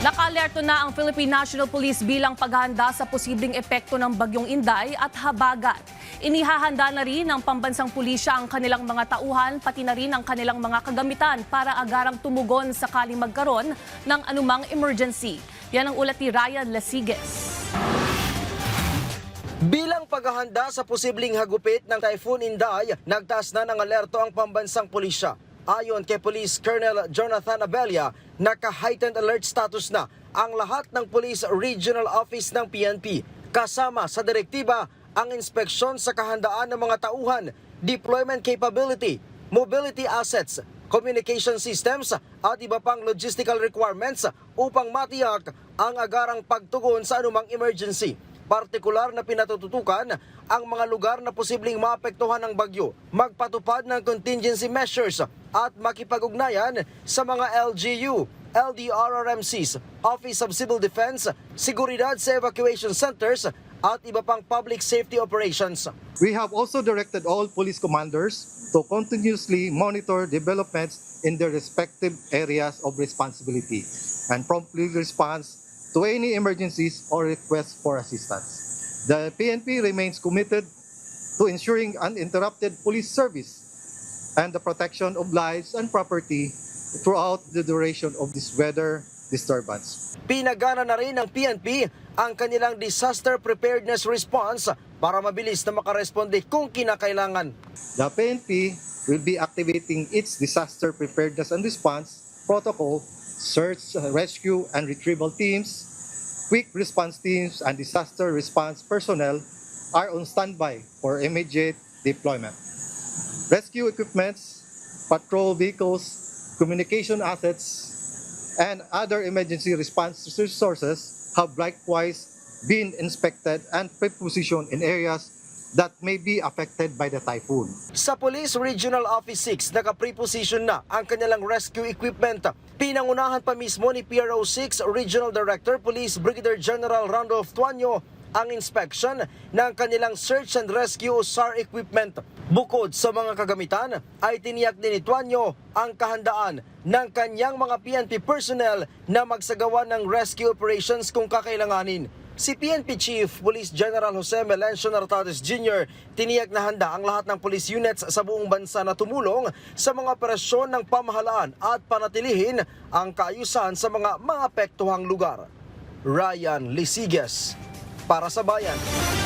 Naka-alerto na ang Philippine National Police bilang paghahanda sa posibleng epekto ng Bagyong Inday at habagat. Inihahanda na rin ng pambansang pulisya ang kanilang mga tauhan, pati na rin ang kanilang mga kagamitan para agarang tumugon sakaling magkaroon ng anumang emergency. Yan ang ulat ni Ryan Lasiges. Bilang paghahanda sa posibleng hagupit ng Typhoon Inday, nagtaas na ng alerto ang pambansang pulisya. Ayon kay Police Colonel Jonathan Abella, naka-heightened alert status na ang lahat ng Police Regional Office ng PNP. Kasama sa direktiba ang inspeksyon sa kahandaan ng mga tauhan, deployment capability, mobility assets, communication systems at iba pang logistical requirements upang matiyak ang agarang pagtugon sa anumang emergency. Partikular na pinatututukan ang mga lugar na posibleng maapektuhan ng bagyo, magpatupad ng contingency measures at makipag-ugnayan sa mga LGU, LDRRMCs, Office of Civil Defense, seguridad sa evacuation centers at iba pang public safety operations. We have also directed all police commanders to continuously monitor developments in their respective areas of responsibility and promptly respond to any emergencies or requests for assistance. The PNP remains committed to ensuring uninterrupted police service and the protection of lives and property throughout the duration of this weather disturbance. Pinagana na rin ng PNP ang kanilang disaster preparedness response para mabilis na makaresponde kung kinakailangan. The PNP will be activating its disaster preparedness and response protocol, search, rescue, and retrieval teams, quick response teams, and disaster response personnel are on standby for immediate deployment. Rescue equipments, patrol vehicles, communication assets, and other emergency response resources have likewise been inspected and prepositioned in areas that may be affected by the typhoon. Sa Police Regional Office 6, naka-preposition na ang kanilang rescue equipment. Pinangunahan pa mismo ni PRO 6 Regional Director Police Brigadier General Randolph Tuanyo ang inspection ng kanilang search and rescue o SAR equipment. Bukod sa mga kagamitan, ay tiniyak din ni Tuanyo ang kahandaan ng kanyang mga PNP personnel na magsagawa ng rescue operations kung kakailanganin. Si PNP Chief Police General Jose Melencio Nartates Jr. tiniyak na handa ang lahat ng police units sa buong bansa na tumulong sa mga operasyon ng pamahalaan at panatilihin ang kaayusan sa mga maapektuhang lugar. Ryan Lasiges, para sa Bayan.